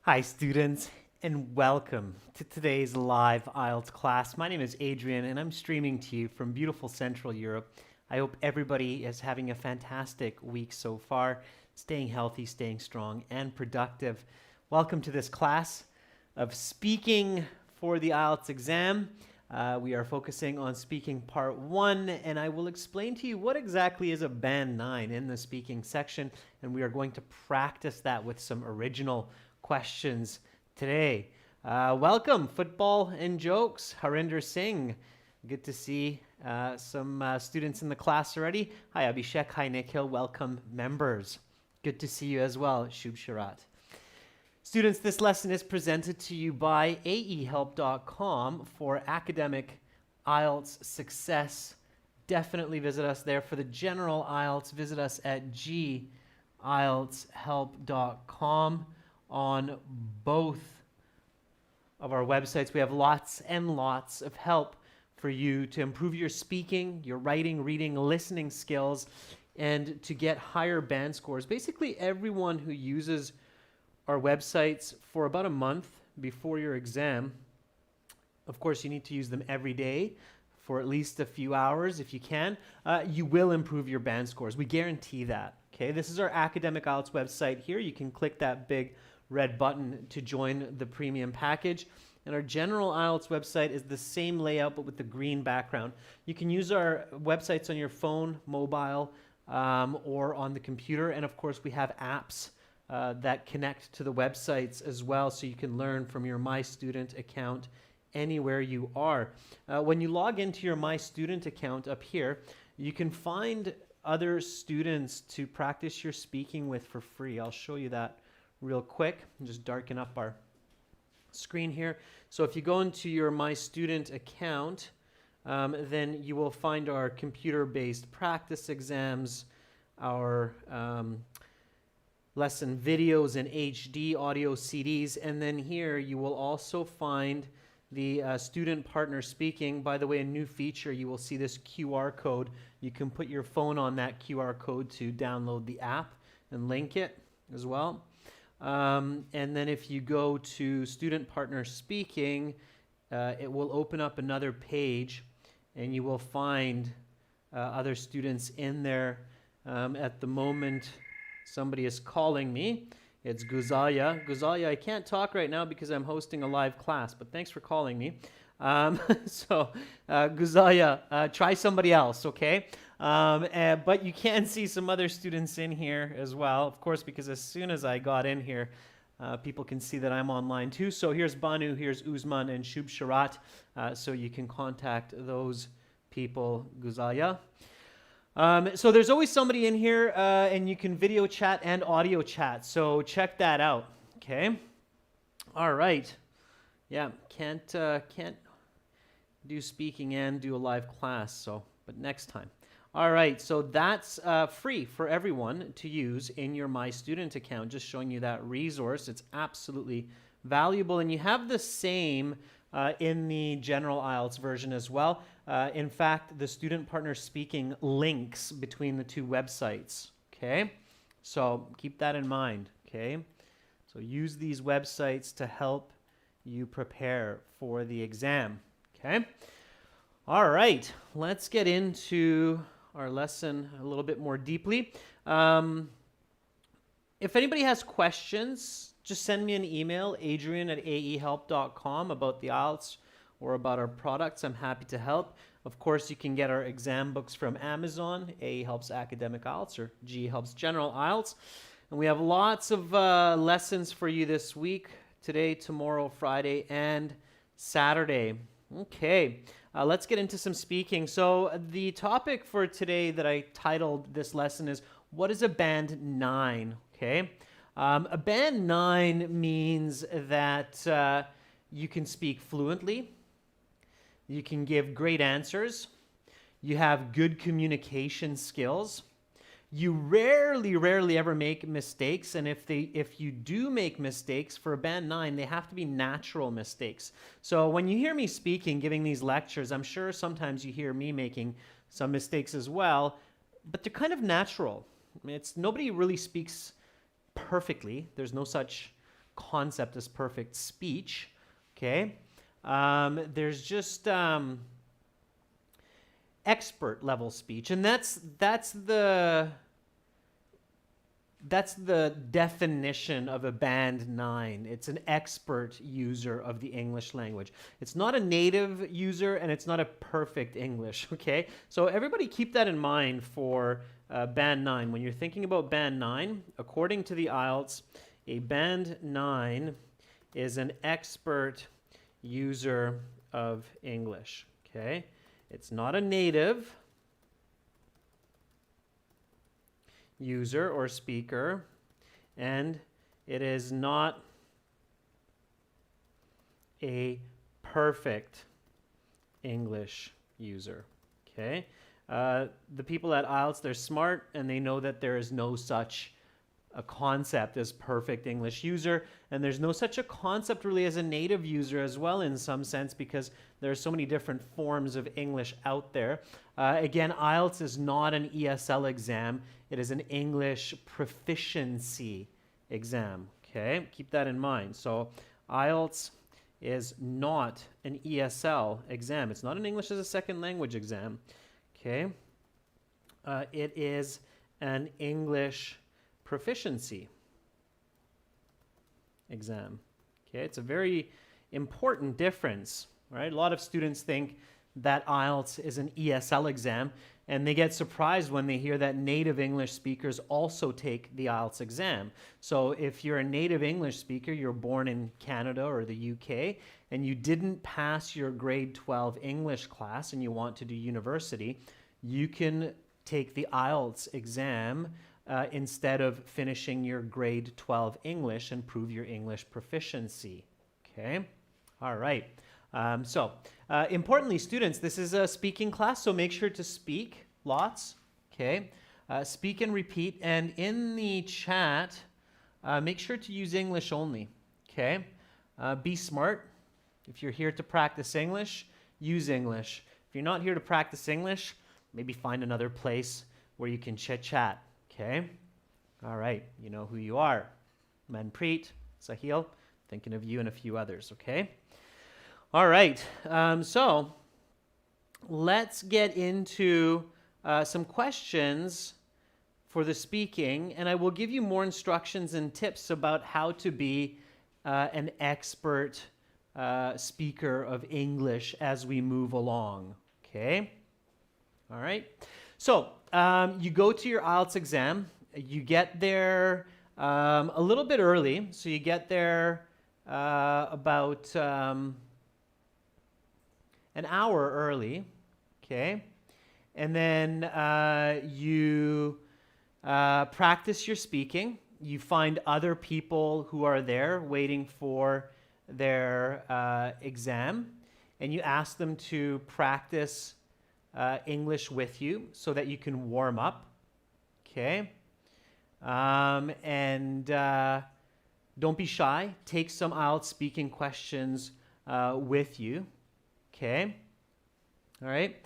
Hi students, and welcome to today's live IELTS class. My name is Adrian and I'm streaming to you from beautiful Central Europe. I hope everybody is having a fantastic week so far, staying healthy, staying strong, and productive. Welcome to this class of speaking for the IELTS exam. We are focusing on speaking part 1, and I will explain to you what exactly is a band 9 in the speaking section, and we are going to practice that with some original questions today. Welcome, Football and Jokes, Harinder Singh. Good to see some students in the class already. Hi, Abhishek. Hi, Nikhil. Welcome, members. Good to see you as well, Shubh Sharat. Students, this lesson is presented to you by aehelp.com for academic IELTS success. Definitely visit us there. For the general IELTS, visit us at gieltshelp.com. On both of our websites, we have lots and lots of help for you to improve your speaking, your writing, reading, listening skills, and to get higher band scores. Basically, everyone who uses our websites for about a month before your exam, of course, you need to use them every day for at least a few hours if you can, you will improve your band scores. We guarantee that. Okay, this is our academic IELTS website here. You can click that big red button to join the premium package. And our general IELTS website is the same layout, but with the green background. You can use our websites on your phone, mobile, or on the computer. And of course, we have apps that connect to the websites as well, so you can learn from your My Student account anywhere you are. When you log into your My Student account up here, you can find other students to practice your speaking with for free. I'll show you that real quick and just darken up our screen here. So if you go into your My Student account, then you will find our computer-based practice exams, our lesson videos and HD audio CDs, and then here you will also find the student partner speaking. By the way, a new feature, you will see this QR code. You can put your phone on that QR code to download the app and link it as well. And then if you go to student partner speaking, it will open up another page and you will find other students in there. At the moment, somebody is calling me. It's Guzaya. Guzaya, I can't talk right now because I'm hosting a live class, but thanks for calling me. Guzaya, try somebody else, okay? But you can see some other students in here as well, of course, because as soon as I got in here, people can see that I'm online too. So here's Banu, here's Uzman, and Shubh Sharat, so you can contact those people, Guzaya. So there's always somebody in here, and you can video chat and audio chat, so check that out, okay? All right. Yeah, can't do speaking and do a live class, but next time. All right, so that's free for everyone to use in your My Student account, just showing you that resource. It's absolutely valuable, and you have the same in the general IELTS version as well. In fact, the student partner speaking links between the two websites, okay? So keep that in mind, okay? So use these websites to help you prepare for the exam, okay? All right, let's get into our lesson a little bit more deeply. If anybody has questions, just send me an email, adrian@aehelp.com, about the IELTS or about our products. I'm happy to help. Of course, you can get our exam books from Amazon, AE Helps Academic IELTS or GE Helps General IELTS. And we have lots of lessons for you this week, today, tomorrow, Friday, and Saturday. Okay, let's get into some speaking. So the topic for today that I titled this lesson is, what is a band 9? Okay, a band 9 means that you can speak fluently, you can give great answers, you have good communication skills, you rarely ever make mistakes, and if you do make mistakes for a band 9, they have to be natural mistakes. So when you hear me speaking, giving these lectures, I'm sure sometimes you hear me making some mistakes as well, but they're kind of natural. I mean, nobody really speaks perfectly. There's no such concept as perfect speech. Okay, there's just expert level speech, and that's the definition of a band 9. It's an expert user of the English language. It's not a native user, and it's not a perfect English, okay? So everybody keep that in mind for band 9. When you're thinking about band 9, according to the IELTS, a band 9 is an expert user of English, okay? It's not a native user or speaker, and it is not a perfect English user, okay? The people at IELTS, they're smart, and they know that there is no such a concept as perfect English user, and there's no such a concept really as a native user as well, in some sense, because there are so many different forms of English out there. Again, IELTS is not an ESL exam. It is an English proficiency exam, okay? Keep that in mind. So IELTS is not an ESL exam. It's not an English as a second language exam, okay? It is an English proficiency exam. Okay, it's a very important difference, right? A lot of students think that IELTS is an ESL exam, and they get surprised when they hear that native English speakers also take the IELTS exam. So if you're a native English speaker, you're born in Canada or the UK, and you didn't pass your grade 12 English class and you want to do university, you can take the IELTS exam instead of finishing your grade 12 English and prove your English proficiency, okay? All right. Importantly, students, this is a speaking class, so make sure to speak lots, okay? Speak and repeat, and in the chat, make sure to use English only, okay? Be smart. If you're here to practice English, use English. If you're not here to practice English, maybe find another place where you can chit-chat. Okay, all right, you know who you are. Manpreet, Sahil, thinking of you and a few others, okay? All right, so let's get into some questions for the speaking, and I will give you more instructions and tips about how to be an expert speaker of English as we move along, okay? All right. So you go to your IELTS exam. You get there a little bit early. So you get there about an hour early, okay? And then you practice your speaking. You find other people who are there waiting for their exam, and you ask them to practice English with you so that you can warm up, okay? Don't be shy. Take some IELTS speaking questions with you, okay? All right?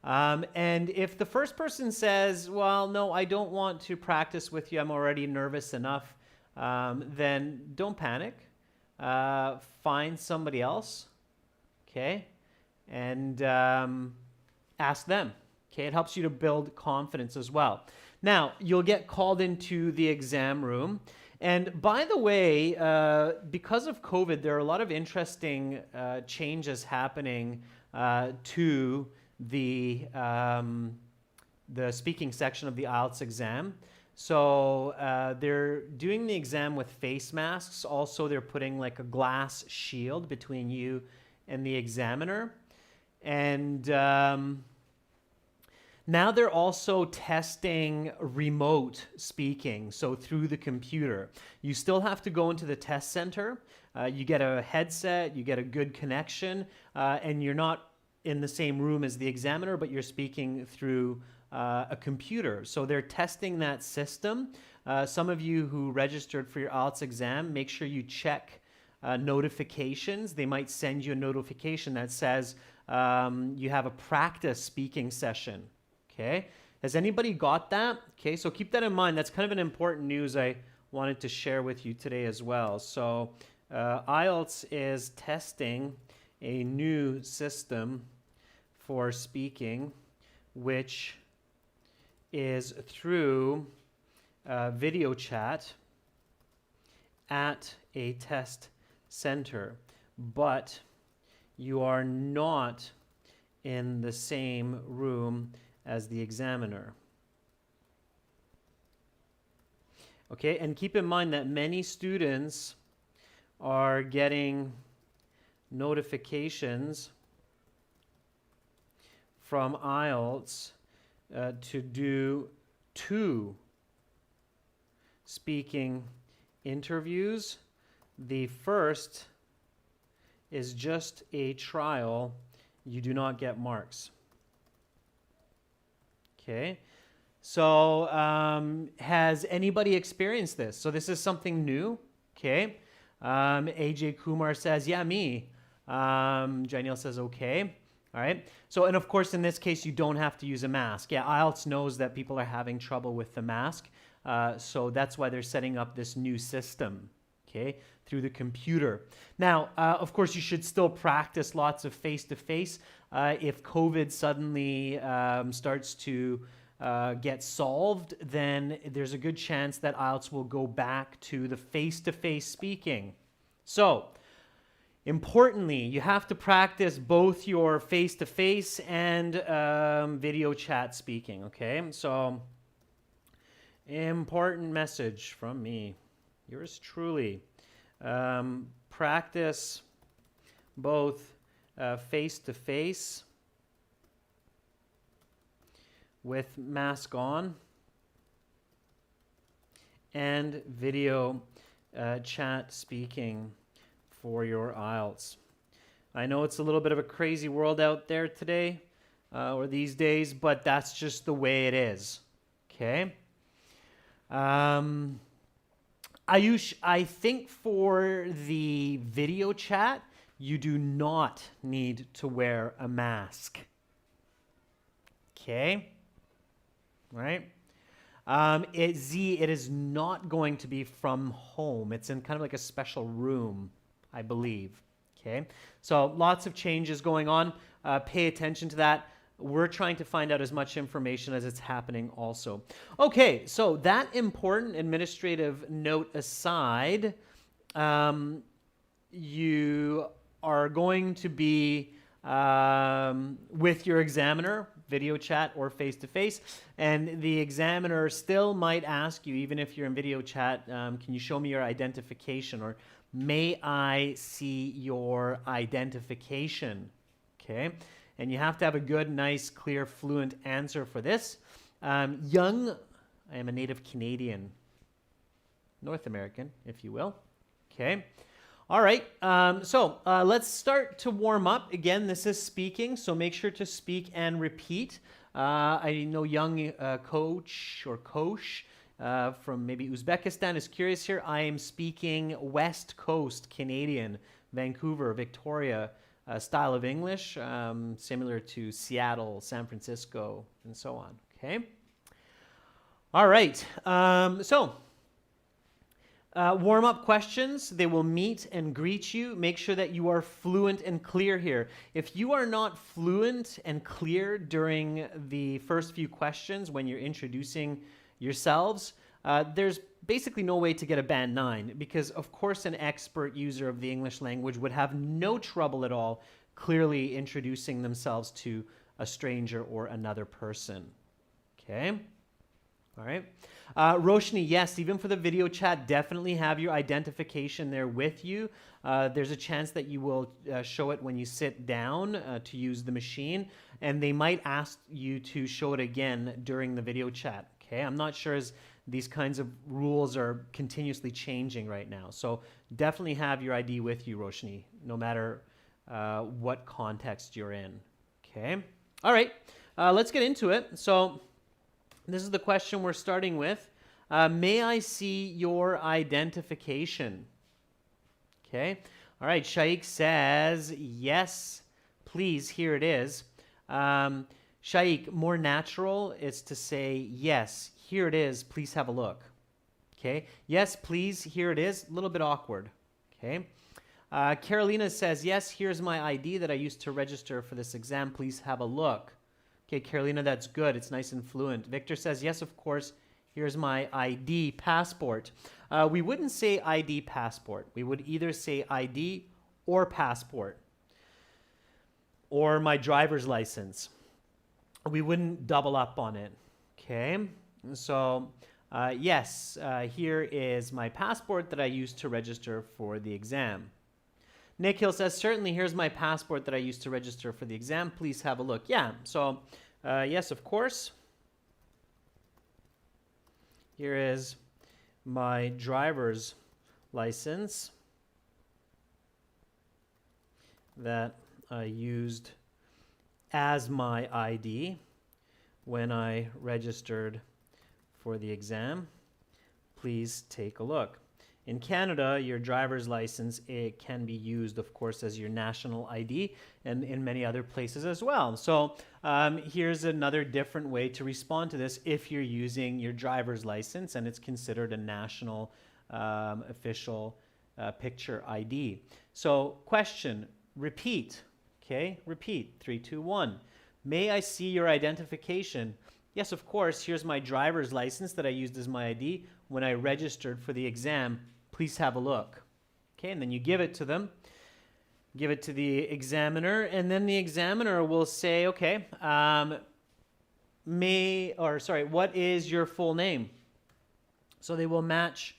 And if the first person says, well, no, I don't want to practice with you, I'm already nervous enough, then don't panic. Find somebody else, okay? And ask them. Okay, it helps you to build confidence as well. Now, you'll get called into the exam room. And by the way, because of COVID, there are a lot of interesting changes happening to the speaking section of the IELTS exam. So they're doing the exam with face masks. Also, they're putting like a glass shield between you and the examiner. And now they're also testing remote speaking, so through the computer. You still have to go into the test center. You get a headset, you get a good connection, and you're not in the same room as the examiner, but you're speaking through a computer. So they're testing that system. Some of you who registered for your IELTS exam, make sure you check notifications. They might send you a notification that says you have a practice speaking session. Okay, has anybody got that? Okay, so keep that in mind. That's kind of an important news I wanted to share with you today as well. So IELTS is testing a new system for speaking, which is through video chat at a test center, but you are not in the same room as the examiner. Okay, and keep in mind that many students are getting notifications from IELTS to do 2 speaking interviews. The first is just a trial. You do not get marks. Okay. So has anybody experienced this? So this is something new. Okay. AJ Kumar says, yeah, me. Janelle says, okay. All right. So, and of course, in this case, you don't have to use a mask. Yeah, IELTS knows that people are having trouble with the mask. So that's why they're setting up this new system, okay, through the computer. Now, of course, you should still practice lots of face-to-face. If COVID suddenly starts to get solved, then there's a good chance that IELTS will go back to the face-to-face speaking. So, importantly, you have to practice both your face-to-face and video chat speaking, okay? So, important message from me, yours truly. Practice both face-to-face with mask on and video chat speaking for your IELTS. I know it's a little bit of a crazy world out there today or these days, but that's just the way it is. Okay. I think for the video chat, you do not need to wear a mask. Okay. Right. It is not going to be from home. It's in kind of like a special room, I believe. Okay, so lots of changes going on. Pay attention to that. We're trying to find out as much information as it's happening also. Okay, so that important administrative note aside, you are going to be with your examiner, video chat or face-to-face, and the examiner still might ask you, even if you're in video chat, can you show me your identification, or may I see your identification? Okay, and you have to have a good, nice, clear, fluent answer for this. Young, I am a native Canadian, North American, if you will. Okay. All right, so let's start to warm up. Again, this is speaking, so make sure to speak and repeat. I know young coach or Kosh from maybe Uzbekistan is curious here. I am speaking West Coast Canadian, Vancouver, Victoria style of English, similar to Seattle, San Francisco, and so on. Okay. All right, warm-up questions, they will meet and greet you. Make sure that you are fluent and clear here. If you are not fluent and clear during the first few questions when you're introducing yourselves, there's basically no way to get a band 9, because of course an expert user of the English language would have no trouble at all clearly introducing themselves to a stranger or another person. Okay? All right. Roshni, yes, even for the video chat, definitely have your identification there with you. There's a chance that you will show it when you sit down to use the machine, and they might ask you to show it again during the video chat. Okay, I'm not sure as these kinds of rules are continuously changing right now. So definitely have your ID with you, Roshni, no matter what context you're in. Okay. All right. Let's get into it. So this is the question we're starting with. May I see your identification? Okay. All right. Shaikh says, yes, please. Here it is. Shaikh, more natural is to say, yes, here it is. Please have a look. Okay. Yes, please. Here it is. A little bit awkward. Okay. Carolina says, yes, here's my ID that I used to register for this exam. Please have a look. Okay, Carolina, that's good. It's nice and fluent. Victor says, yes, of course. Here's my ID passport. We wouldn't say ID passport. We would either say ID or passport or my driver's license. We wouldn't double up on it. Okay, so yes, here is my passport that I used to register for the exam. Nick Hill says, certainly, here's my passport that I used to register for the exam. Please have a look. Yeah, so yes, of course. Here is my driver's license that I used as my ID when I registered for the exam. Please take a look. In Canada, your driver's license, it can be used, of course, as your national ID and in many other places as well. So here's another different way to respond to this if you're using your driver's license and it's considered a national official picture ID. So question, repeat, okay? Repeat, 3, 2, 1. May I see your identification? Yes, of course, here's my driver's license that I used as my ID when I registered for the exam. Please have a look. Okay, and then you give it to them. Give it to the examiner, and then the examiner will say, okay, what is your full name? So they will match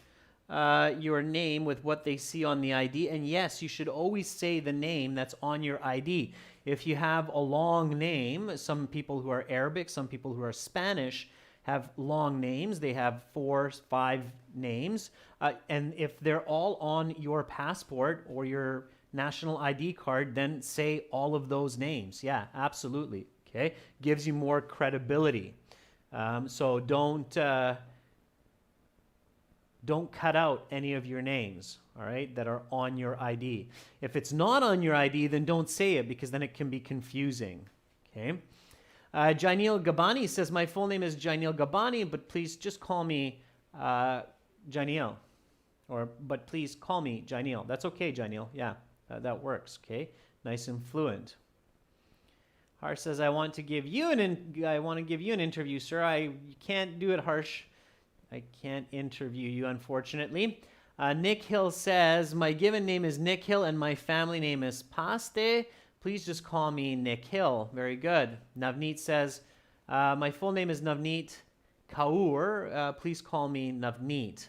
your name with what they see on the ID, and yes, you should always say the name that's on your ID. If you have a long name, some people who are Arabic, some people who are Spanish have long names. They have 4, 5 names. And if they're all on your passport or your national ID card, then say all of those names. Yeah, absolutely. Okay, gives you more credibility. So don't cut out any of your names, all right, that are on your ID. If it's not on your ID, then don't say it because then it can be confusing. Okay. Jainil Gabani says, my full name is Jainil Gabani, but please just call me Jainil. But please call me Jainil. That's okay, Jainil. Yeah, that works, okay? Nice and fluent. Harsh says, I want to give you an interview, sir. You can't do it, Harsh. I can't interview you, unfortunately. Nick Hill says, my given name is Nick Hill and my family name is Paste. Please just call me Nick Hill. Very good. Navneet says, my full name is Navneet Kaur. Please call me Navneet.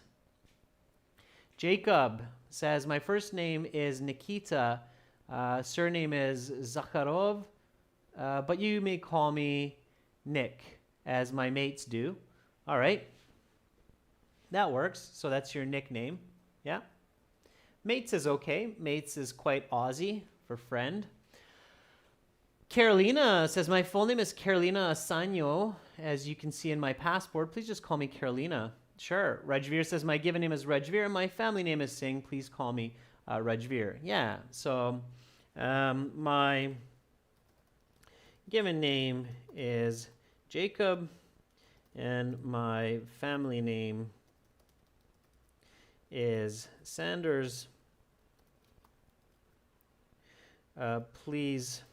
Jacob says, my first name is Nikita. Surname is Zakharov. But you may call me Nick, as my mates do. All right. That works. So that's your nickname. Yeah. Mates is okay. Mates is quite Aussie for friend. Carolina says, my full name is Carolina Asanyo, as you can see in my passport. Please just call me Carolina. Sure. Rajveer says, my given name is Rajveer and my family name is Singh. Please call me Rajveer. Yeah, so my given name is Jacob and my family name is Sanders. Please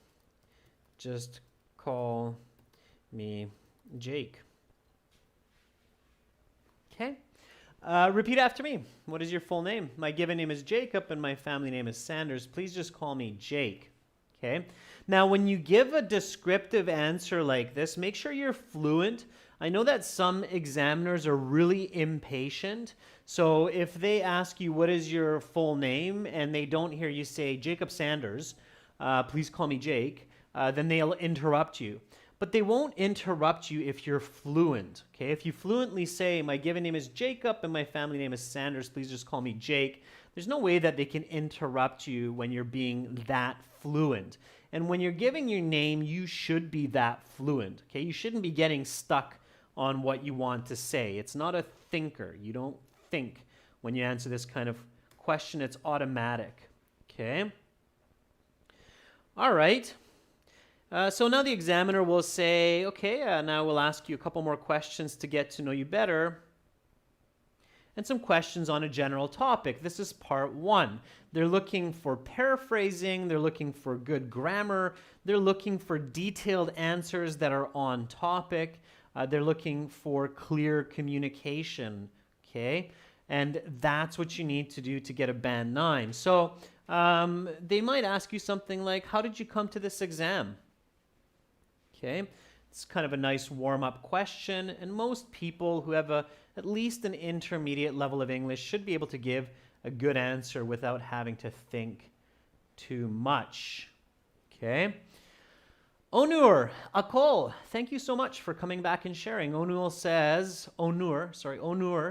just call me Jake. Okay. Repeat after me. What is your full name? My given name is Jacob and my family name is Sanders. Please just call me Jake. Okay. Now, when you give a descriptive answer like this, make sure you're fluent. I know that some examiners are really impatient. So if they ask you, what is your full name? And they don't hear you say, Jacob Sanders, please call me Jake, then they'll interrupt you. But they won't interrupt you if you're fluent, okay? If you fluently say, my given name is Jacob and my family name is Sanders, please just call me Jake, there's no way that they can interrupt you when you're being that fluent. And when you're giving your name, you should be that fluent, okay? You shouldn't be getting stuck on what you want to say. It's not a thinker. You don't think when you answer this kind of question. It's automatic, okay? All right. So now the examiner will say, okay, now we'll ask you a couple more questions to get to know you better. and some questions on a general topic. This is part 1. They're looking for paraphrasing, they're looking for good grammar, they're looking for detailed answers that are on topic, they're looking for clear communication, okay? And that's what you need to do to get a band 9. So they might ask you something like, how did you come to this exam? Okay, it's kind of a nice warm-up question, and most people who have at least an intermediate level of English should be able to give a good answer without having to think too much. Okay. Onur, Akol, thank you so much for coming back and sharing. Onur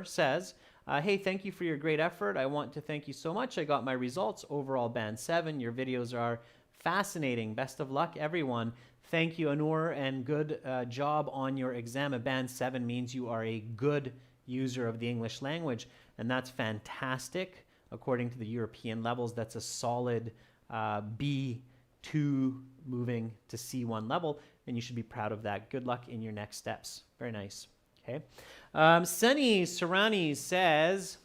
says, hey, thank you for your great effort. I want to thank you so much. I got my results, overall band 7. Your videos are fascinating. Best of luck, everyone. Thank you, Onur, and good job on your exam. A band 7 means you are a good user of the English language, and that's fantastic. According to the European levels, that's a solid B2 moving to C1 level, and you should be proud of that. Good luck in your next steps. Very nice. Okay. Sunny Sarani says,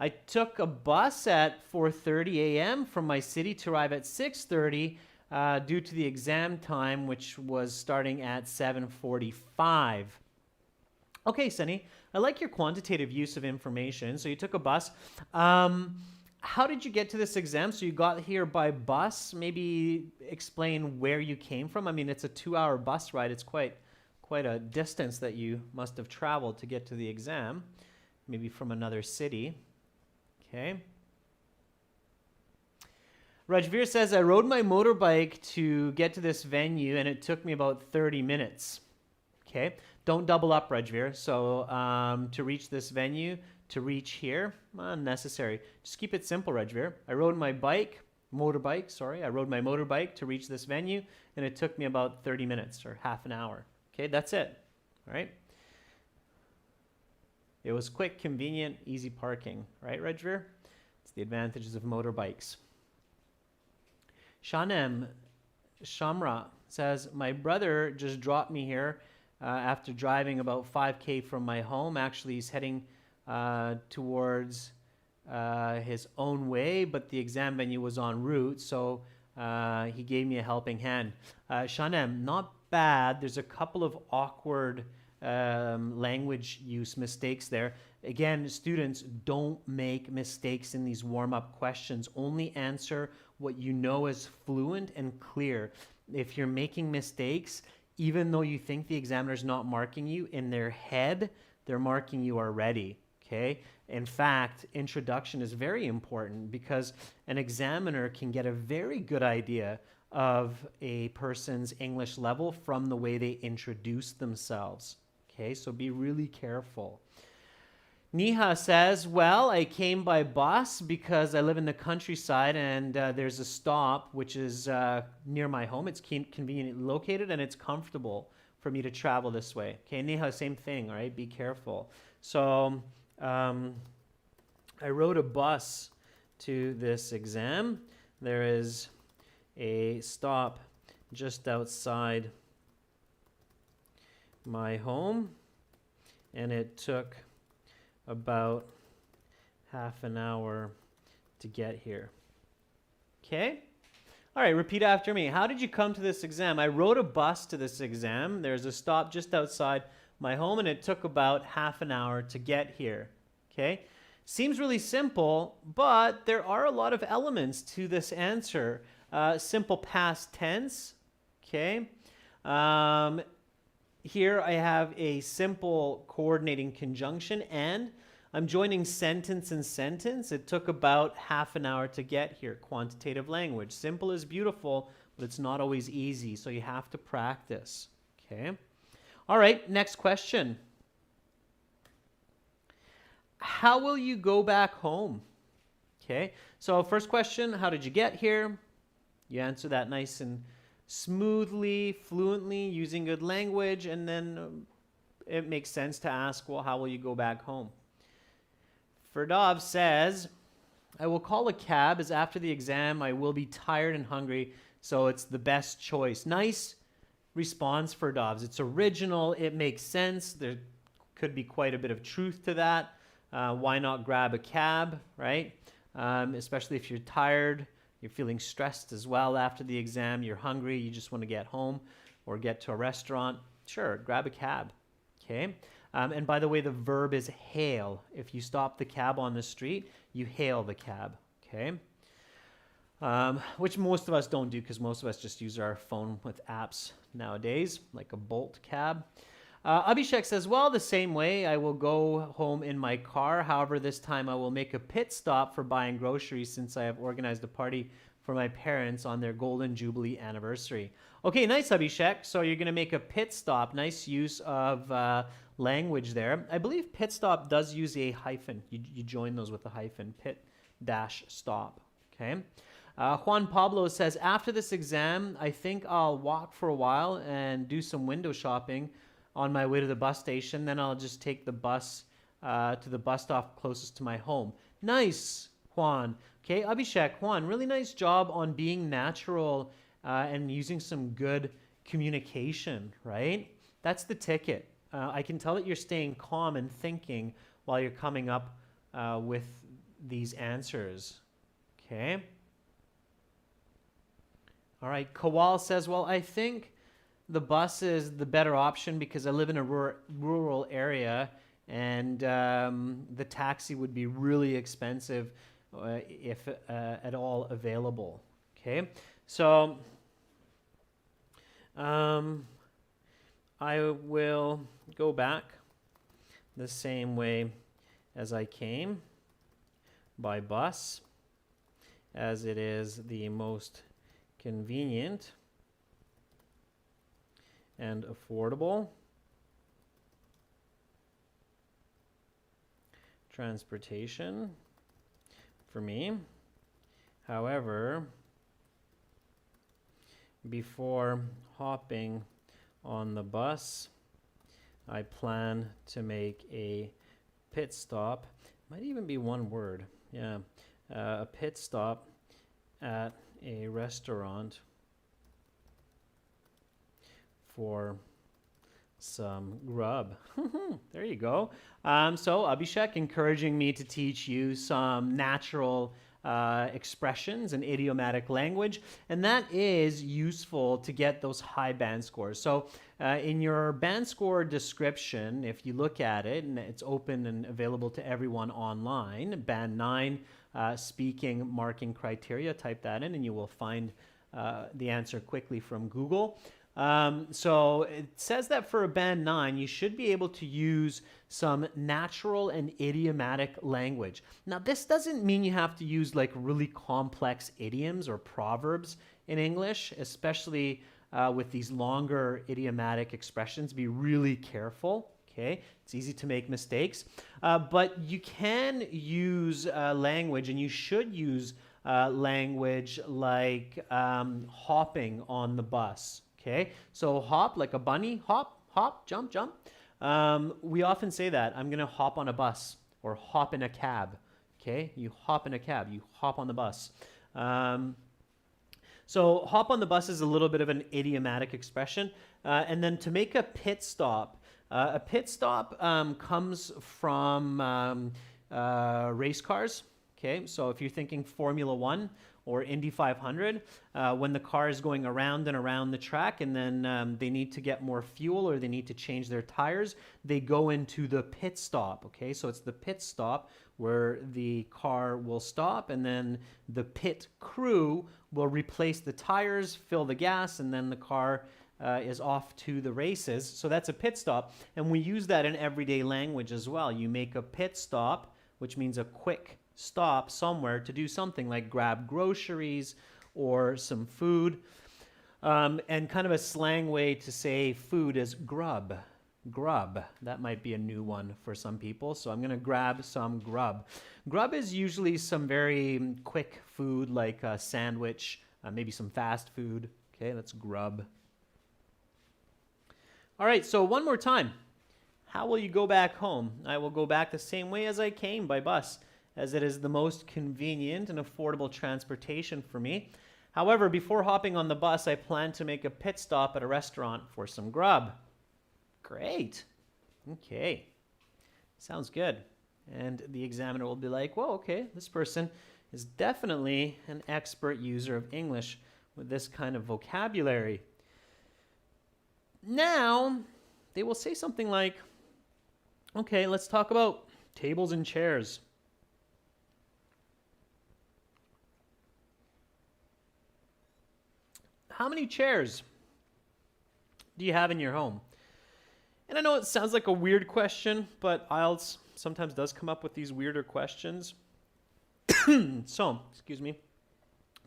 I took a bus at 4:30 a.m. from my city to arrive at 6:30 due to the exam time, which was starting at 7:45. Okay, Sunny, I like your quantitative use of information. So you took a bus. How did you get to this exam? So you got here by bus. Maybe explain where you came from. I mean, it's a 2-hour bus ride. It's quite a distance that you must have traveled to get to the exam, maybe from another city. Okay. Rajveer says, I rode my motorbike to get to this venue, and it took me about 30 minutes. Okay. Don't double up, Rajveer. So to reach this venue, to reach here, unnecessary. Just keep it simple, Rajveer. I rode my motorbike to reach this venue, and it took me about 30 minutes or half an hour. Okay, that's it. All right. It was quick, convenient, easy parking. Right, Rajveer? It's the advantages of motorbikes. Shanem Shamra says, my brother just dropped me here after driving about 5K from my home. Actually, he's heading towards his own way, but the exam venue was en route, so he gave me a helping hand. Shanem, not bad. There's a couple of awkward language use mistakes there. Again, students, don't make mistakes in these warm-up questions. Only answer what you know is fluent and clear. If you're making mistakes, even though you think the examiner's not marking you, in their head, they're marking you already. Okay? In fact, introduction is very important because an examiner can get a very good idea of a person's English level from the way they introduce themselves. Okay, so be really careful. Niha says, well, I came by bus because I live in the countryside and there's a stop which is near my home. It's conveniently located and it's comfortable for me to travel this way. Okay, Niha, same thing, all right? Be careful. So I rode a bus to this exam. There is a stop just outside my home, and it took about half an hour to get here. Okay? All right, repeat after me. How did you come to this exam? I rode a bus to this exam. There's a stop just outside my home, and it took about half an hour to get here. Okay? Seems really simple, but there are a lot of elements to this answer. Simple past tense. Okay? Here I have a simple coordinating conjunction, and I'm joining sentence and sentence. It took about half an hour to get here. Quantitative language. Simple is beautiful, but it's not always easy, so you have to practice. Okay? All right, next question. How will you go back home? Okay, so first question, how did you get here? You answer that nice and smoothly, fluently, using good language, and then it makes sense to ask, well, how will you go back home? Ferdov says, I will call a cab as after the exam I will be tired and hungry, so it's the best choice. Nice response, Ferdov. It's original, it makes sense. There could be quite a bit of truth to that. Why not grab a cab, right? Especially if you're tired, you're feeling stressed as well after the exam, you're hungry, you just want to get home or get to a restaurant. Sure, grab a cab, okay? And by the way, the verb is hail. If you stop the cab on the street, you hail the cab, okay? Which most of us don't do because most of us just use our phone with apps nowadays, like a Bolt cab. Abhishek says, well, the same way, I will go home in my car. However, this time I will make a pit stop for buying groceries since I have organized a party for my parents on their Golden Jubilee anniversary. Okay, nice, Abhishek. So you're going to make a pit stop. Nice use of language there. I believe pit stop does use a hyphen. You join those with a hyphen, pit dash stop. Okay. Juan Pablo says, after this exam, I think I'll walk for a while and do some window shopping on my way to the bus station. Then I'll just take the bus to the bus stop closest to my home. Nice, Juan. Okay, Abhishek, Juan, really nice job on being natural and using some good communication, right? That's the ticket. I can tell that you're staying calm and thinking while you're coming up with these answers. Okay. All right, Kawal says, well, I think the bus is the better option because I live in a rural area and the taxi would be really expensive if at all available. Okay, so I will go back the same way as I came, by bus, as it is the most convenient and affordable transportation for me. However, before hopping on the bus, I plan to make a pit stop. Might even be one word. Yeah, a pit stop at a restaurant for some grub. There you go. So Abhishek encouraging me to teach you some natural expressions and idiomatic language, and that is useful to get those high band scores. So in your band score description, if you look at it, and it's open and available to everyone online, band 9, speaking marking criteria, type that in and you will find the answer quickly from Google. So it says that for a band 9, you should be able to use some natural and idiomatic language. Now, this doesn't mean you have to use like really complex idioms or proverbs in English, especially with these longer idiomatic expressions. Be really careful. Okay, it's easy to make mistakes, but you can use language, and you should use language like hopping on the bus. Okay, so hop like a bunny, hop, hop, jump, jump. We often say that, I'm going to hop on a bus or hop in a cab. Okay, you hop in a cab, you hop on the bus. So hop on the bus is a little bit of an idiomatic expression. And then to make a pit stop comes from race cars. Okay, so if you're thinking Formula One or Indy 500, when the car is going around and around the track and then they need to get more fuel or they need to change their tires, they go into the pit stop. Okay, so it's the pit stop where the car will stop and then the pit crew will replace the tires, fill the gas, and then the car is off to the races. So that's a pit stop, and we use that in everyday language as well. You make a pit stop, which means a quick stop somewhere to do something like grab groceries or some food. And kind of a slang way to say food is grub. Grub. That might be a new one for some people. So I'm going to grab some grub. Grub is usually some very quick food like a sandwich, maybe some fast food. Okay, that's grub. All right, so one more time. How will you go back home? I will go back the same way as I came, by bus, as it is the most convenient and affordable transportation for me. However, before hopping on the bus, I plan to make a pit stop at a restaurant for some grub. Great. Okay. Sounds good. And the examiner will be like, well, okay, this person is definitely an expert user of English with this kind of vocabulary. Now, they will say something like, okay, let's talk about tables and chairs. How many chairs do you have in your home? And I know it sounds like a weird question, but IELTS sometimes does come up with these weirder questions. Excuse me.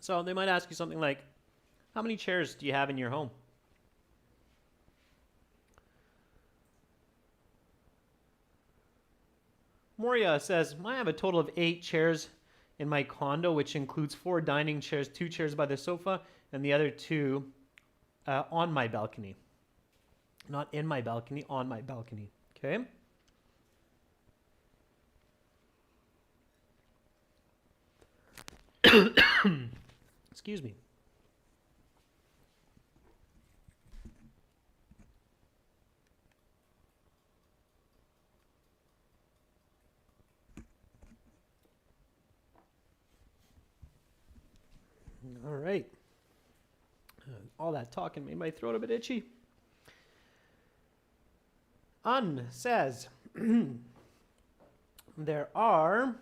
So they might ask you something like, how many chairs do you have in your home? Moria says, I have a total of 8 chairs in my condo, which includes 4 dining chairs, 2 chairs by the sofa, and the other 2 on my balcony. Not in my balcony, on my balcony. Okay? Excuse me. All right. All that talking made my throat a bit itchy. Says, there are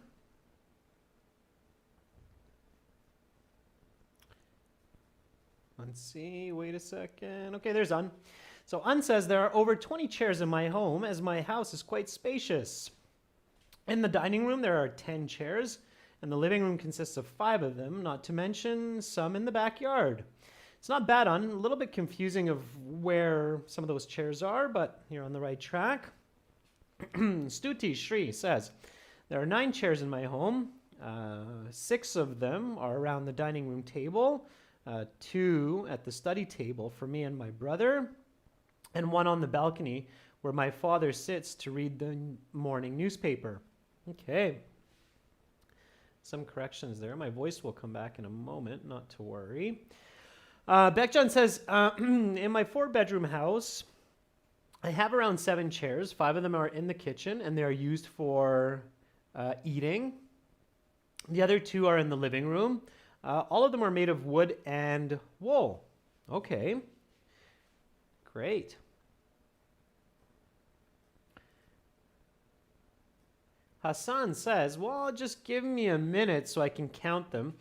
let's see, wait a second. Okay, there's So says, there are over 20 chairs in my home as my house is quite spacious. In the dining room, there are 10 chairs, and the living room consists of 5 of them, not to mention some in the backyard. It's not bad, a little bit confusing of where some of those chairs are, but you're on the right track. Stuti Shri says, there are 9 chairs in my home. 6 of them are around the dining room table, 2 at the study table for me and my brother, and 1 on the balcony where my father sits to read the morning newspaper. Okay. Some corrections there. My voice will come back in a moment, not to worry. Beckjohn says, in my 4-bedroom house, I have around 7 chairs. 5 of them are in the kitchen, and they are used for eating. The other 2 are in the living room. All of them are made of wood and wool. Okay. Great. Hassan says, well, just give me a minute so I can count them.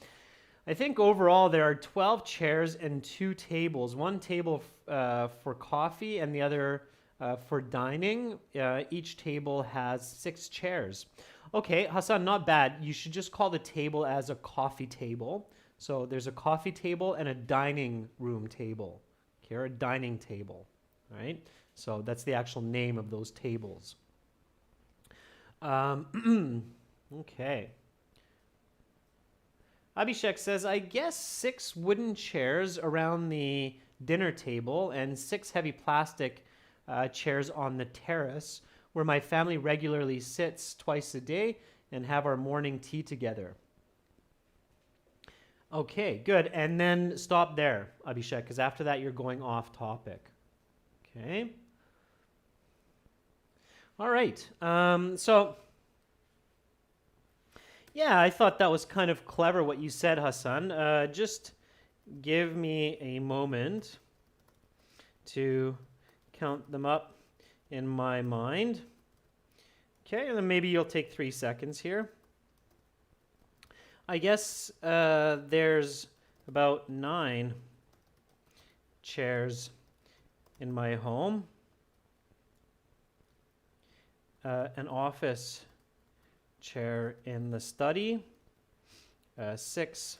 I think overall there are 12 chairs and 2 tables. 1 table for coffee and the other for dining. Each table has 6 chairs. Okay, Hassan, not bad. You should just call the table as a coffee table. So there's a coffee table and a dining room table. Okay, or a dining table, right? So that's the actual name of those tables. Okay. Abhishek says, I guess 6 wooden chairs around the dinner table and 6 heavy plastic chairs on the terrace where my family regularly sits twice a day and have our morning tea together. Okay, good. And then stop there, Abhishek, because after that you're going off topic. Okay. All right. Yeah, I thought that was kind of clever what you said, Hassan. Just give me a moment to count them up in my mind. Okay, and then maybe you'll take 3 seconds here. I guess there's about 9 chairs in my home. An office chair in the study, 6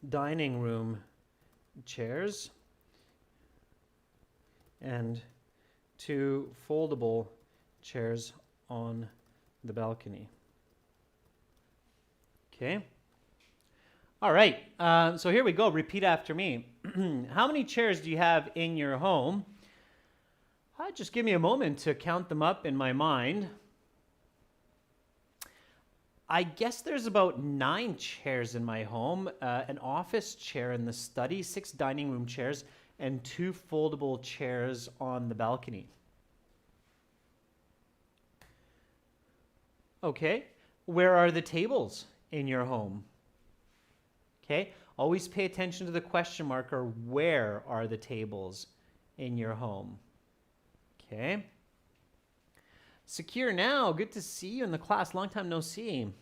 dining room chairs, and 2 foldable chairs on the balcony. Okay. All right. So here we go. Repeat after me. How many chairs do you have in your home? Just give me a moment to count them up in my mind. I guess there's about 9 chairs in my home, an office chair in the study, 6 dining room chairs, and 2 foldable chairs on the balcony. Okay. Where are the tables in your home? Okay. Always pay attention to the question mark, or where are the tables in your home? Okay. Secure now. Good to see you in the class. Long time no see.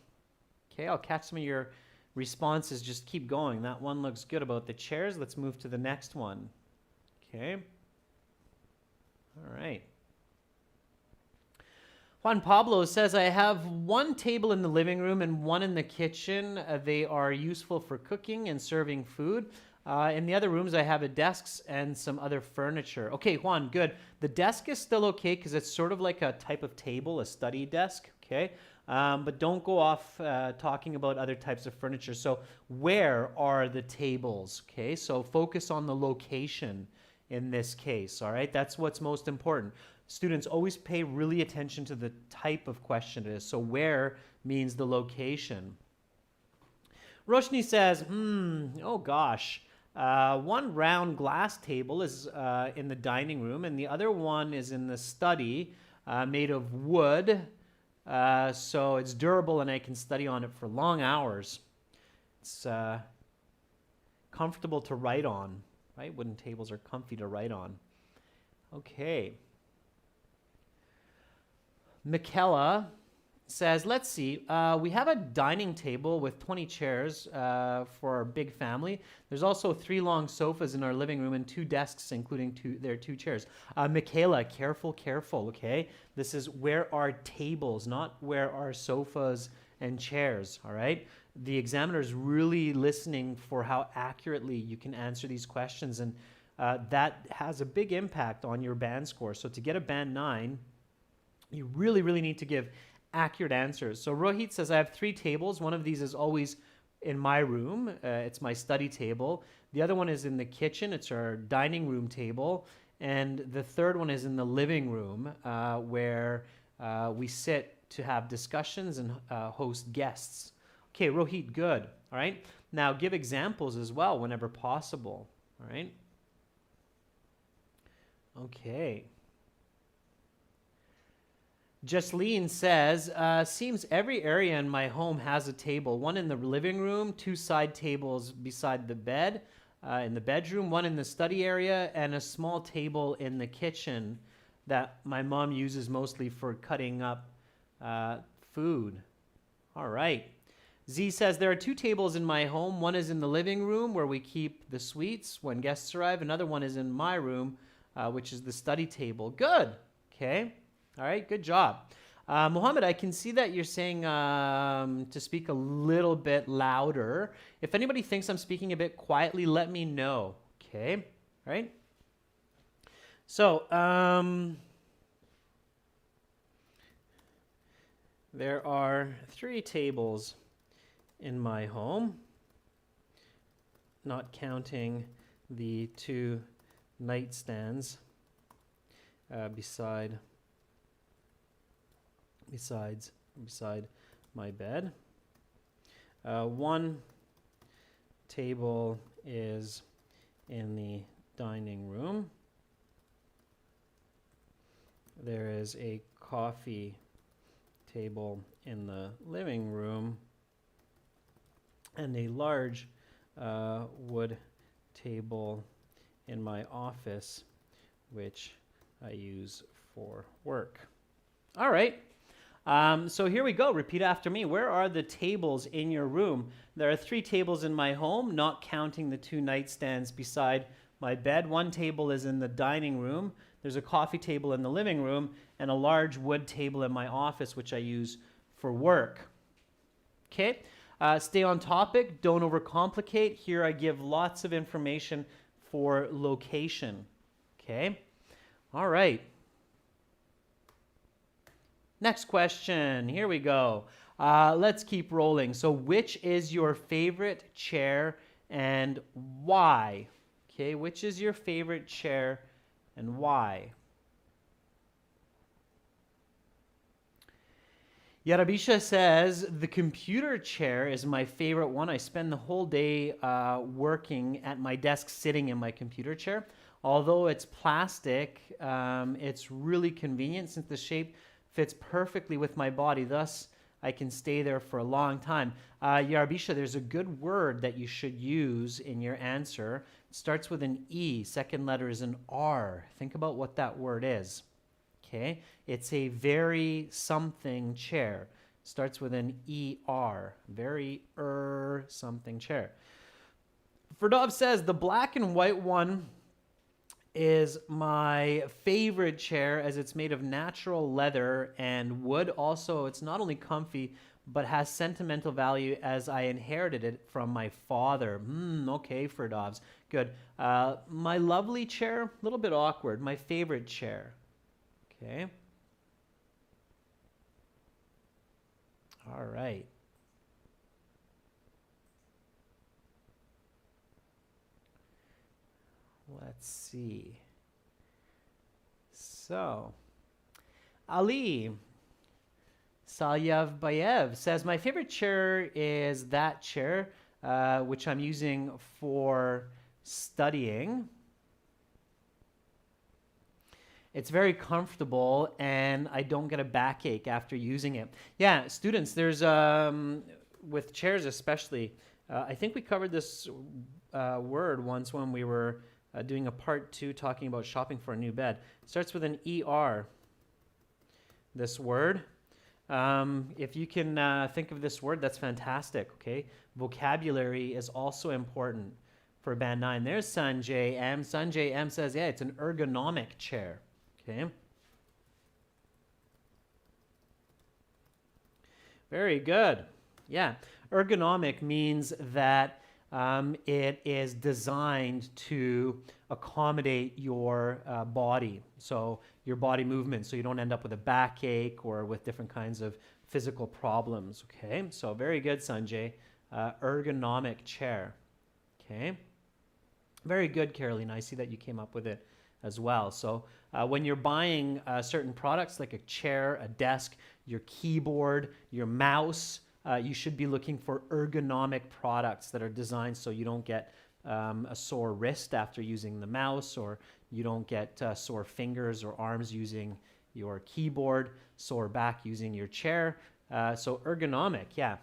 Okay, I'll catch some of your responses. Just keep going. That one looks good about the chairs. Let's move to the next one. Okay. All right. Juan Pablo says, I have one table in the living room and one in the kitchen. They are useful for cooking and serving food. In the other rooms, I have a desk and some other furniture. Okay, Juan, good. The desk is still okay because it's sort of like a type of table, a study desk, okay? But don't go off talking about other types of furniture. So where are the tables, okay? So focus on the location in this case, all right? That's what's most important. Students, always pay really attention to the type of question it is. So where means the location. Roshni says, oh gosh, one round glass table is in the dining room and the other one is in the study, made of wood. So it's durable and I can study on it for long hours. It's comfortable to write on, right? Wooden tables are comfy to write on. Okay. Michaela says, let's see, we have a dining table with 20 chairs for our big family. There's also 3 long sofas in our living room and 2 desks, including their 2 chairs. Michaela, careful, okay? This is where are tables, not where are sofas and chairs, all right? The examiner is really listening for how accurately you can answer these questions, and that has a big impact on your band score. So to get a band 9, you really, really need to give accurate answers. So Rohit says, I have 3 tables. One of these is always in my room. It's my study table. The other one is in the kitchen. It's our dining room table. And the third one is in the living room where we sit to have discussions and host guests. Okay, Rohit, good. All right. Now give examples as well whenever possible. All right. Okay. Jasleen says, seems every area in my home has a table. One in the living room, 2 side tables beside the bed in the bedroom, one in the study area, and a small table in the kitchen that my mom uses mostly for cutting up food. All right. Z says, there are 2 tables in my home. One is in the living room where we keep the sweets when guests arrive. Another one is in my room, which is the study table. Good. Okay. All right, good job. Mohammed, I can see that you're saying to speak a little bit louder. If anybody thinks I'm speaking a bit quietly, let me know. Okay, all right? So, there are 3 tables in my home, not counting the 2 nightstands beside my bed. 1 table is in the dining room. There is a coffee table in the living room and a large wood table in my office, which I use for work. All right. So here we go. Repeat after me. Where are the tables in your room? There are 3 tables in my home, not counting the 2 nightstands beside my bed. 1 table is in the dining room. There's a coffee table in the living room and a large wood table in my office, which I use for work. Okay. Stay on topic. Don't overcomplicate. Here I give lots of information for location. Okay. All right. Next question. Here we go. Let's keep rolling. So which is your favorite chair and why? Okay, which is your favorite chair and why? Yarabisha says, the computer chair is my favorite one. I spend the whole day working at my desk sitting in my computer chair. Although it's plastic, it's really convenient since the shape fits perfectly with my body. Thus, I can stay there for a long time. Yarbisha, there's a good word that you should use in your answer. It starts with an E. Second letter is an R. Think about what that word is. Okay? It's a very something chair. Starts with an ER. Very something chair. Ferdov says the black and white one is my favorite chair as it's made of natural leather and wood. Also, it's not only comfy, but has sentimental value as I inherited it from my father. Okay, Ferdovs. Good. My lovely chair, a little bit awkward. My favorite chair. Okay. All right. Let's see. So, Ali Salyavbayev says, my favorite chair is that chair, which I'm using for studying. It's very comfortable, and I don't get a backache after using it. Yeah, students, there's, with chairs especially, I think we covered this word once when we were doing a part 2 talking about shopping for a new bed. It starts with an ER, this word. If you can think of this word, that's fantastic, okay? Vocabulary is also important for Band 9. There's Sanjay M. Sanjay M says, yeah, it's an ergonomic chair, okay? Very good. Yeah, ergonomic means that it is designed to accommodate your body, so your body movement, so you don't end up with a backache or with different kinds of physical problems, okay? So very good, Sanjay. Ergonomic chair, okay? Very good, Caroline. I see that you came up with it as well. So when you're buying certain products like a chair, a desk, your keyboard, your mouse, you should be looking for ergonomic products that are designed so you don't get a sore wrist after using the mouse, or you don't get sore fingers or arms using your keyboard, sore back using your chair. So ergonomic, yeah.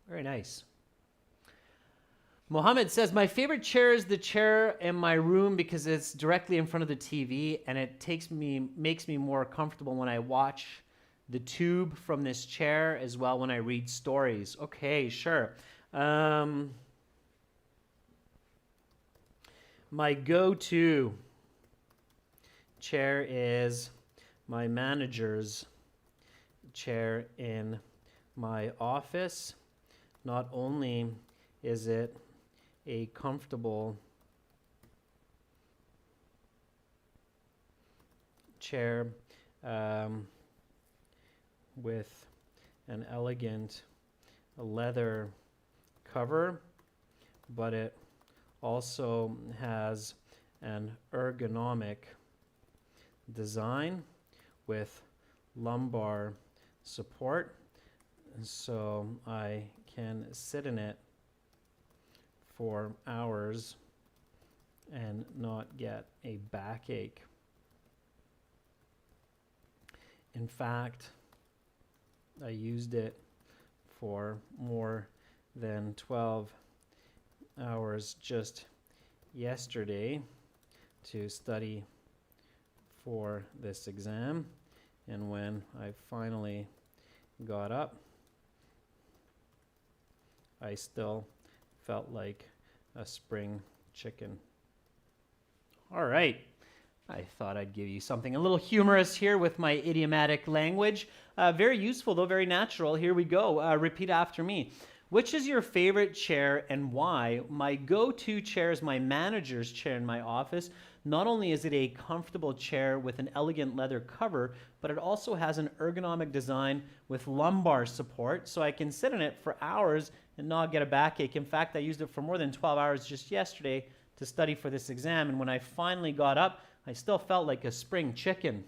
Very nice. Mohammed says, my favorite chair is the chair in my room because it's directly in front of the TV and it makes me more comfortable when I watch the tube from this chair as well when I read stories. Okay, sure. My go-to chair is my manager's chair in my office. Not only is it a comfortable chair with an elegant leather cover, but it also has an ergonomic design with lumbar support, so I can sit in it for hours and not get a backache. In fact, I used it for more than 12 hours just yesterday to study for this exam, and when I finally got up, I still felt like a spring chicken. All right. I thought I'd give you something a little humorous here with my idiomatic language. Very useful, though, very natural. Here we go. Repeat after me. Which is your favorite chair and why? My go-to chair is my manager's chair in my office. Not only is it a comfortable chair with an elegant leather cover, but it also has an ergonomic design with lumbar support, so I can sit in it for hours and not get a backache. In fact, I used it for more than 12 hours just yesterday to study for this exam, and when I finally got up, I still felt like a spring chicken.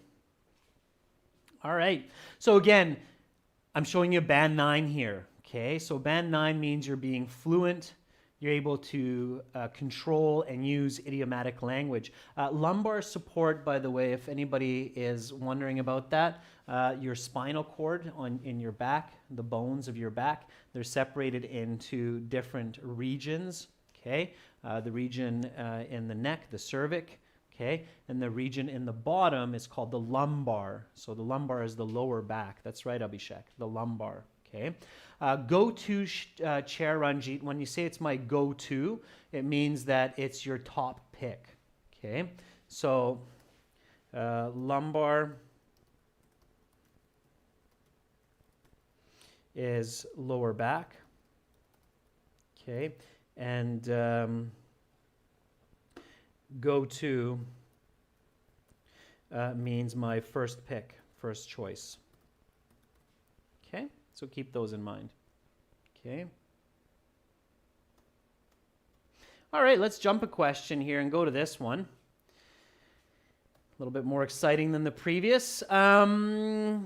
All right, so again, I'm showing you band 9 here. Okay, so band 9 means you're being fluent, you're able to control and use idiomatic language. Lumbar support, by the way, if anybody is wondering about that, your spinal cord in your back, the bones of your back, they're separated into different regions, okay? The region in the neck, the cervix, okay? And the region in the bottom is called the lumbar. So the lumbar is the lower back. That's right, Abhishek, the lumbar, okay? Go-to chair, Ranjit, when you say it's my go-to, it means that it's your top pick, okay? So lumbar is lower back, okay? And go-to means my first pick, first choice, okay? So keep those in mind, okay? All right, let's jump a question here and go to this one. A little bit more exciting than the previous. Here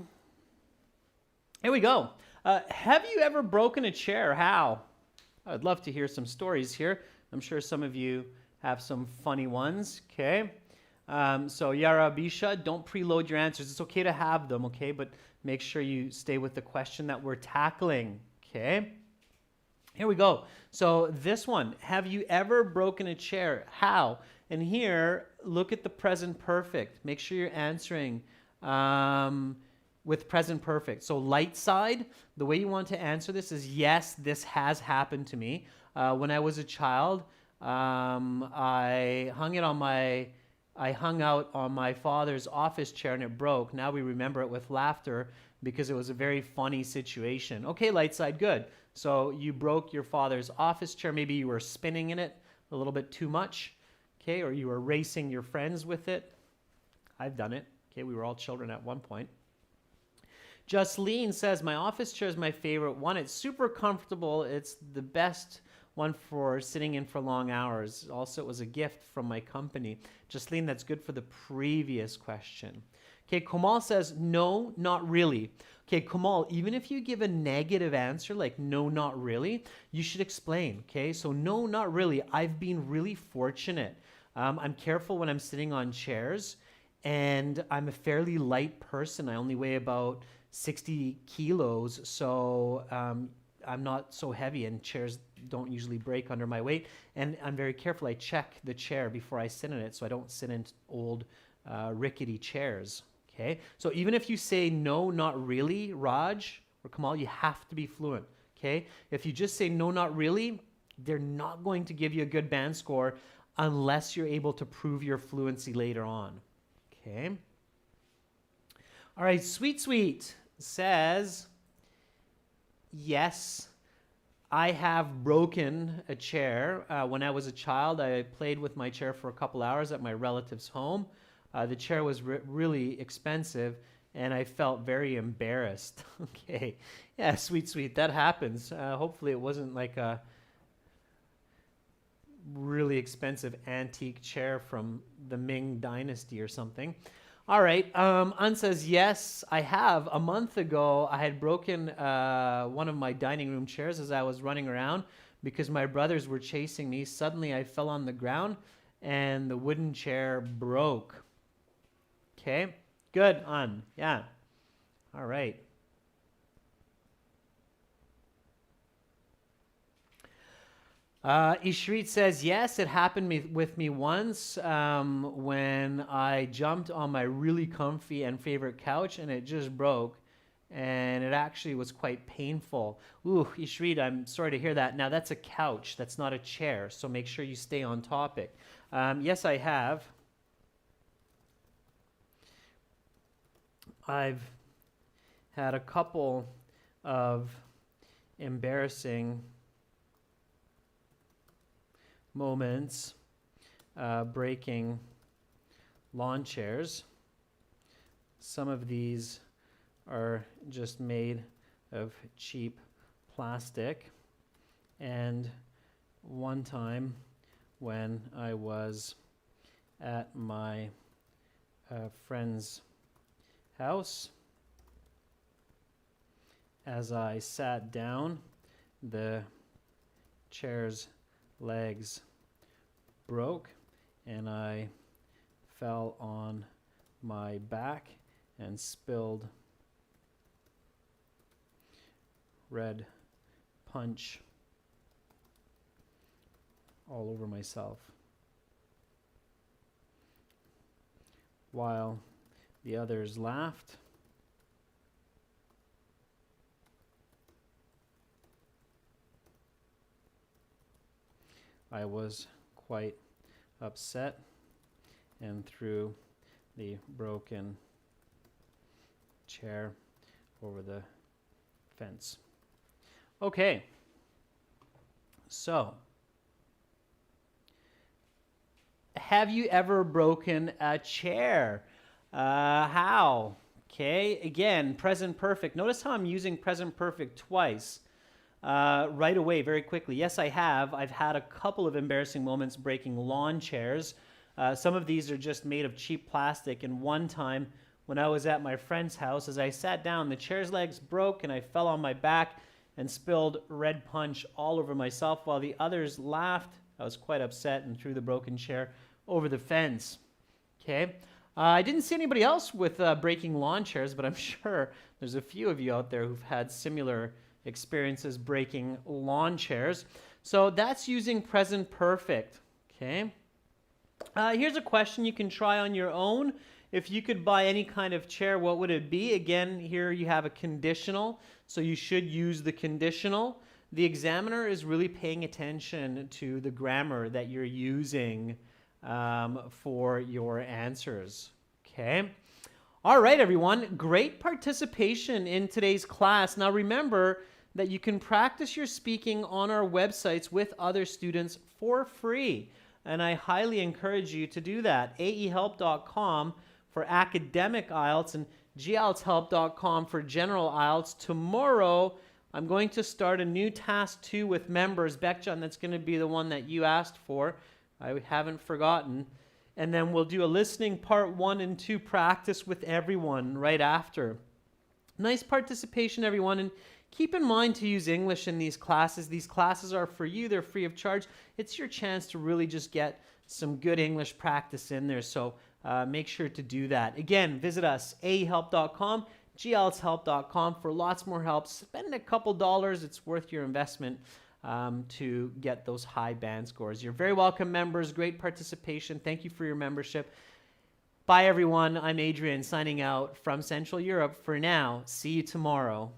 we go. Have you ever broken a chair? How? I'd love to hear some stories here. I'm sure some of you have some funny ones, okay? So Yara Abisha, don't preload your answers. It's okay to have them, okay? But make sure you stay with the question that we're tackling, okay? Here we go. So this one, have you ever broken a chair? How? And here, look at the present perfect. Make sure you're answering with present perfect. So light side, the way you want to answer this is, yes, this has happened to me. When I was a child, I hung out on my father's office chair and it broke. Now we remember it with laughter because it was a very funny situation. Okay, light side, good. So you broke your father's office chair. Maybe you were spinning in it a little bit too much, okay, or you were racing your friends with it. I've done it. Okay, we were all children at one point. Justine says, my office chair is my favorite one. It's super comfortable. It's the best one for sitting in for long hours. Also, it was a gift from my company. Justine, that's good for the previous question. Okay, Komal says, no, not really. Okay, Komal, even if you give a negative answer, like no, not really, you should explain, okay? So no, not really. I've been really fortunate. I'm careful when I'm sitting on chairs, and I'm a fairly light person. I only weigh about 60 kilos, so I'm not so heavy, and chairs don't usually break under my weight. And I'm very careful. I check the chair before I sit in it, so I don't sit in old rickety chairs. Okay, so even if you say no, not really, Raj or Kamal, you have to be fluent. Okay, if you just say no, not really, they're not going to give you a good band score unless you're able to prove your fluency later on. Okay. All right, Sweet says, yes, I have broken a chair. When I was a child, I played with my chair for a couple hours at my relative's home. The chair was really expensive, and I felt very embarrassed. Okay. Yeah, sweet. That happens. Hopefully it wasn't like a really expensive antique chair from the Ming Dynasty or something. All right. An says, yes, I have. A month ago, I had broken one of my dining room chairs as I was running around because my brothers were chasing me. Suddenly, I fell on the ground, and the wooden chair broke. Okay, good, An. Yeah. All right. Ishrit says, yes, it happened with me once when I jumped on my really comfy and favorite couch and it just broke. And it actually was quite painful. Ooh, Ishrit, I'm sorry to hear that. Now, that's a couch. That's not a chair. So make sure you stay on topic. Yes, I have. I've had a couple of embarrassing moments breaking lawn chairs. Some of these are just made of cheap plastic. And one time when I was at my friend's house, as I sat down, the chair's legs broke and I fell on my back and spilled red punch all over myself, while the others laughed. I was quite upset and threw the broken chair over the fence. Okay, so have you ever broken a chair? How? Okay, again, present perfect. Notice how I'm using present perfect twice. Right away, very quickly. Yes, I have. I've had a couple of embarrassing moments breaking lawn chairs. Some of these are just made of cheap plastic. And one time when I was at my friend's house, as I sat down, the chair's legs broke and I fell on my back and spilled red punch all over myself while the others laughed. I was quite upset and threw the broken chair over the fence. Okay. I didn't see anybody else with breaking lawn chairs, but I'm sure there's a few of you out there who've had similar experiences breaking lawn chairs. So that's using present perfect. Okay. Here's a question you can try on your own. If you could buy any kind of chair, what would it be? Again, here you have a conditional, so you should use the conditional. The examiner is really paying attention to the grammar that you're using for your answers. Okay. All right, everyone. Great participation in today's class. Now remember that you can practice your speaking on our websites with other students for free. And I highly encourage you to do that. aehelp.com for academic IELTS and gieltshelp.com for general IELTS. Tomorrow, I'm going to start a new task 2 with members. Bekjan, that's going to be the one that you asked for. I haven't forgotten. And then we'll do a listening part 1 and 2 practice with everyone right after. Nice participation, everyone. And keep in mind to use English in these classes. These classes are for you. They're free of charge. It's your chance to really just get some good English practice in there. So make sure to do that. Again, visit us, aehelp.com, gieltshelp.com for lots more help. Spend a couple dollars. It's worth your investment to get those high band scores. You're very welcome, members. Great participation. Thank you for your membership. Bye, everyone. I'm Adrian signing out from Central Europe for now. See you tomorrow.